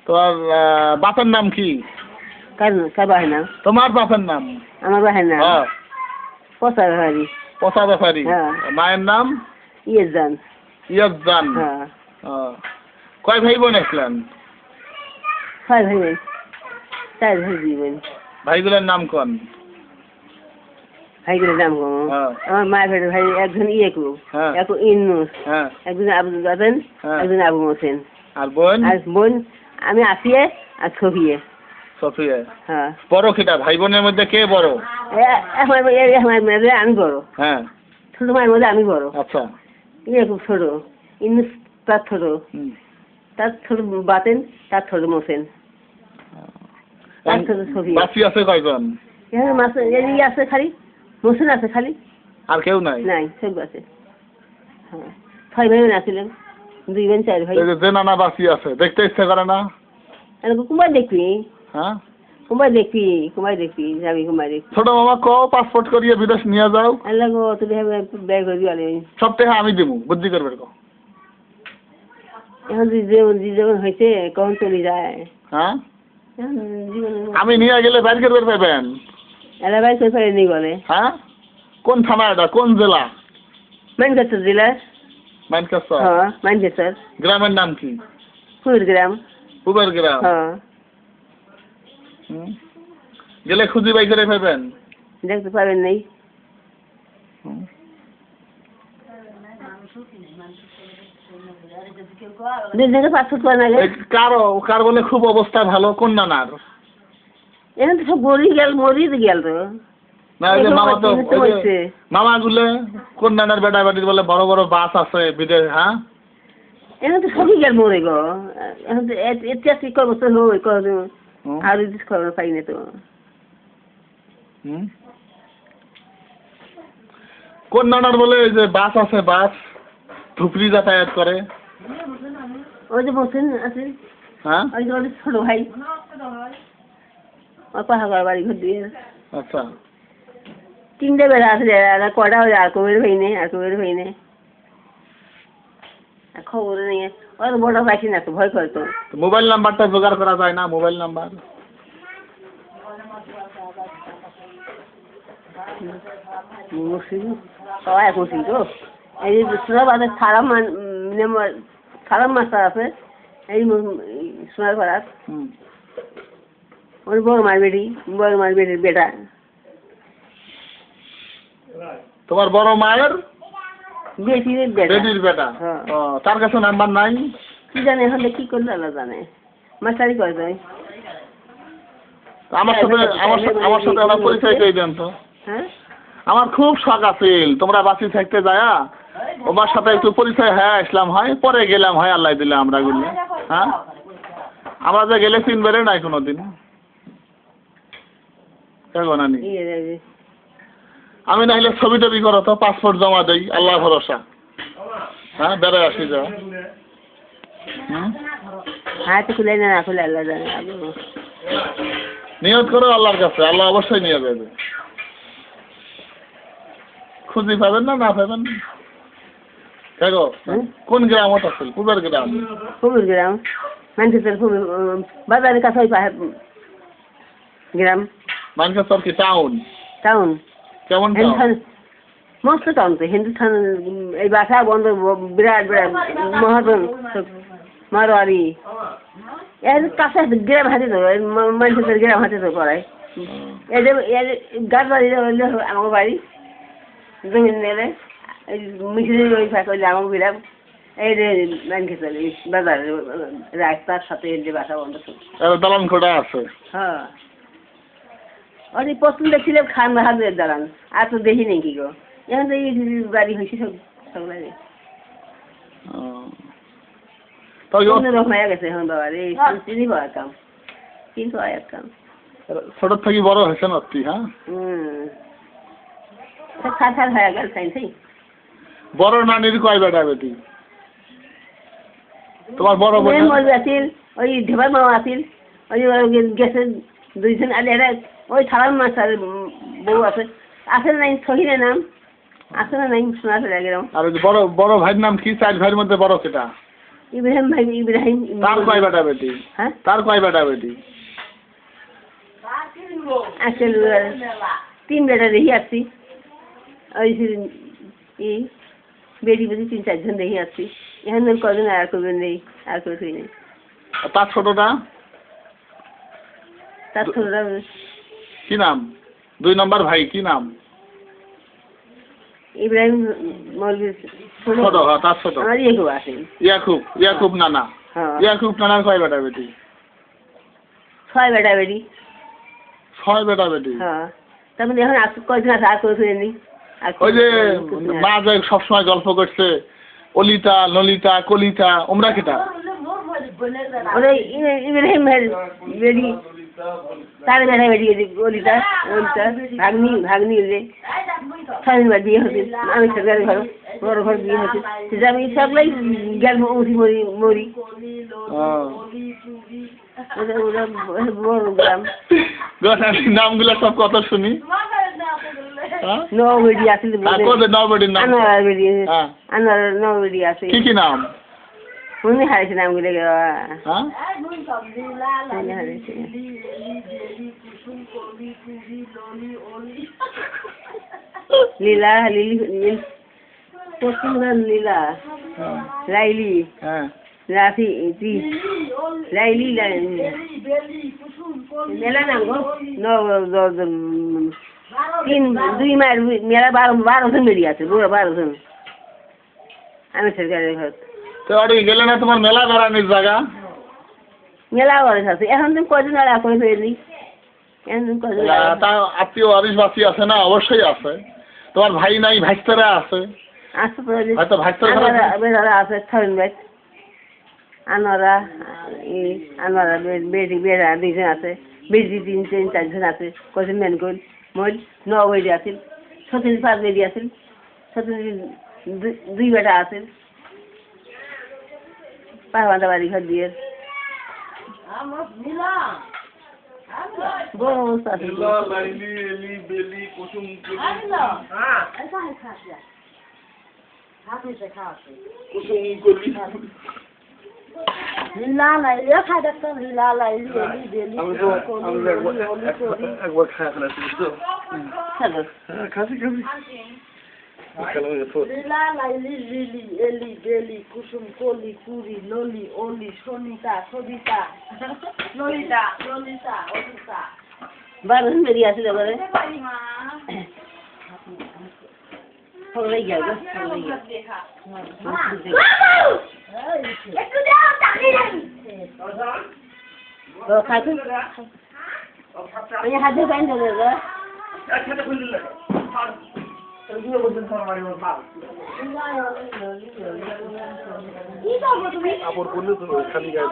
তোমার বাপের নাম কি? কার বাপের নাম? তোমার বাপের নাম? আমার বাপের নাম হ্যাঁ। পচা ব্যাপারী। পচা ব্যাপারী। হ্যাঁ। মায়ের নাম? ইয়াজান। ইয়াজান। হ্যাঁ। কয় ভাই বোন আসলেন? 6 ভাই বোন, 4 ভাই বোন। ভাইগুলোর নাম কোন? ভাইগুলোর নাম কোন? আমার মায়ের পেটের ভাই একজন ইয়েকু, একজন ইন্নুস, একজন আব্দুল গাদেন, একজন আবু মোসেন। আর বোন? আর বোন আমি আসিয়ে আর সফিয়ে। সফিয়া। হ্যাঁ। বড় কিটা? ভাই বোনের মধ্যে কে বড়? আমি বড়। হ্যাঁ। ছোট মায়ের মধ্যে আমি বড়। আচ্ছা। ইয়েকু ছোট, ইন্নুস তার ছোট, তার ছোট বাতেন, তার ছোট মোসেন, তার ছোট সফিয়া। বাকি আছে কয়জন? এখানে মাছ আছে খালি, মোসেন আছে খালি। আর কেউ নাই? নাই, সব আছে। হ্যাঁ। 6 ভাই বোন আছিলেন, 2 বোন 4 ভাই। যে নানা বাকি আছে, দেখতে ইচ্ছে করে না? কুমার দেখবি? হ্যাঁ। কুমার দেখবি, কুমার দেখবি, যাবি কুমার দেখবি। ছোট মামা কো পাসপোর্ট করিয়ে বিদেশ নিয়ে যাও। আল্লাহ গো, তুই ব্যয় করবি আলে। সব টাকা আমি দিব, বুদ্ধি করবে কো। এখন জীবন হয়েছে, কখন চলে যায়? হ্যাঁ। আমি নিয়ে গেলে বাইর করবে পাইবেন। এলা ভাই কই পারেনি বলে? হ্যাঁ। কোন থানা এটা? কোন জেলা? মানকাছর জেলা। মানকাছর? হ্যাঁ, মানকাছর। গ্রামের নাম কি? পুবের গ্রাম। পুবের গ্রাম? হ্যাঁ। গেলে খুঁজি বাই করে পাইবেন? দেখতে পাবেন নাই। কার বলে খুব অবস্থা ভালো? কোন নানার? এখন তো সব মরি গেল তো। না, ওই যে মামা তো মামা গুলো কোন নানার বেটা বেটির বলে বড় বড় বাস আছে বিদেশ। হ্যাঁ। এখন তো সবই গেল মরে গো। এখন তো ইতিহাস করবো তো হই কর আর খবর পাই না তো। কোন নানার বলে ওই যে বাস আছে, বাস ধুপড়ি যাতায়াত করে? ওই যে বসেন আছে। হ্যাঁ। ওই যে ছোট ভাই পাহাড় বাড়ি ঘর দিয়ে। আচ্ছা। 3টে বেলা আছে, কটা আর কবের হইনে, আর কবের হইনে খবর নেই। ওই বড় পাইছি না তো, ভয় করে তো। মোবাইল নাম্বারটা জোগাড় করা যায় না? মোবাইল নাম্বার সবাই এখন তো এই সোনার বাজার সারাম মাস্টার আছে এই সোনার পাড়ার। ওর বড় মার বেটির বেটা। তোমার বড় মায়ের বেটির বেটা? তার কাছে নাম্বার নাই? কি জানে এখন কি করলে আল্লাহ জানে। মাস্টারি করে দেয়। আমার সাথে আমার পরিচয় করে দেন তো। হ্যাঁ। আমার খুব শখ আছিল তোমরা বাঁচি থাকতে যায়া ওমার সাথে একটু পরিচয় হ্যাঁ আসলাম হয়, পরে গেলাম হয় আল্লাহ দিলে আমরা গুলি। হ্যাঁ। আমরা যে গেলে চিনবেরে নাই কোনোদিন। আমি না হলে ছবি টবি করো তো, পাসপোর্ট জমা দেই, আল্লাহ ভরসা। হ্যাঁ, বেড়ায় আসি যা। খুলে না খুলে আল্লাহ জানে। নিয়ত করো আল্লাহর কাছে, আল্লাহ অবশ্যই নিয়ে যাবে। খুঁজি পাবেন না পাবেন? দেখো কোন গ্রামত আছে? পুবের গ্রাম? পুবের গ্রাম মানকাছর বাজারের কাছে গ্রাম। মানকাছর কি টাউন? টাউন। কেমন মস্ত টাউন তো। হিন্দুস্থান এই বাসা বন্ধ, বিরাট বিরাট মহাজন মারোয়ারি এর কাছে গ্রাম হাতে তো। মানকাছর গ্রাম হাতে তো করায়। গাছ বাড়ি আমার বাড়ি জমিন নেলে মিশিয়ে ওই করলে আমার গ্রাম। এই যে মানকাছর বাজার রাস্তার সাথে যে বাসা বন্ধ দালান খোড়া আছে। হ্যাঁ। ওই প্রথম দেখছিলাম খান বাহাদুরের দালান, আর তো দেখি নাকি গো। এখন তো এই বাড়ি হয়েছে সব বাড়ি অন্যরকম হয়ে গেছে এখন বাবার। এই চিনি পাওয়ার কাম, কিন্তু আয়ার কাম ছোট থেকে বড় হয়েছে না তুই? হ্যাঁ। খাসার হয়ে গেল তাই। বড় নানির কয় বেটা বেটি? তোমার বড় বোন আছিল, ওই ঢেবার মামা আছিল, ওই গেছে 2 জন। আর এরা ওই থালার মাছ আর বউ আছে নাই সহিনের নাম আছে না নাই শোনা গেলাম। আর বড় ভাইয়ের নাম কি? 4 ভাইয়ের মধ্যে বড় কেটা? ইব্রাহিম ভাই ইব্রাহিম তার কয় বেটা বেটি? হ্যাঁ তার কয় বেটা বেটি? আসল 3 বেটা দেখি আসছি ওই বেটি বেটি 3-4 জন দেখি আসছি এখন কজন আর করবেন নেই আর করে নেই আর তার ছোটটা তার ছোটরা কি নাম? 2 নম্বর ভাই কি নাম? ইব্রাহিম মৌলভী ছোট, হ্যাঁ তার ছোট। আমার ইয়াকুব আছে ইয়াকুব নানা। হ্যাঁ ইয়াকুব নানার কয় বেটা বেটি? 6 বেটা বেটি 6 বেটা বেটি। হ্যাঁ তার মধ্যে এখন কয়জন আছে আর করে নেই ওই যে মা যে সবসময় গল্প করছে অলিতা ললিতা কলিতা ওমরা কিটা? ওরা ইব্রাহিম ভাই বেটি তার বেটা বেটি অলিতা অলিতা ভাগ্নি যে 6 বার বিয়ে হচ্ছে আমি সরকারি ঘর বড় ঘর বিয়ে হচ্ছে যে আমি সবলাই গেল উঠি মরি ওরা বড় গ্রাম নামগুলো সব কত শুনি। নবেডি আছে নবডির নাম আনোয়ার নবেডি আছে কি কি নাম? মনে হারিয়েছে নামগুলো হ্যাঁ মনে হারিয়েছে লীলা লিলি লীলা লাইলি হ্যাঁ রাফি লাইলি মেলা নাম গো 2 মায়ের মেলা 12 জন বেরিয়ে আছে 12 জন আমি সরকারের ঘর তো আরে গেলে না তোমার মেলা বেড়ানোর জায়গা? মেলা বয়স আছে এখন তুমি কজন আর করে ফেলি এখন তুমি কজন তা আত্মীয় আরিশবাসী আছে না? অবশ্যই আছে। তোমার ভাই নাই ভাইস্তারা আছে? আছে হয়তো ভাইস্তারা আছে 6 ভাই আনোয়ারা বেটি বেড়া 2 জন আছে বেটি 3-4 জন আছে কজন মেন কই মই 9 বেটি আছে 36 বেটি আছে 2 বেটা আছে পাঁচটা বাড়ি ঘর দিয়ে বড় অবস্থা আছে একবার খায় খাসি লীলা লাইলি লিলি এলি বেলি কুসুম কলি কুড়ি ললি অলি সনিতা সবিতা ললিতা ললিতা অলিতা 12 জন বেরিয়ে আছে এবারে হয়ে গেল একটু দাও টাকি তো খাইতে আমি হাতে পাইন দেব গো একসাথে খুলে দিলে কি করবো তুমি কাপড় পরলে তো খালি গায়ে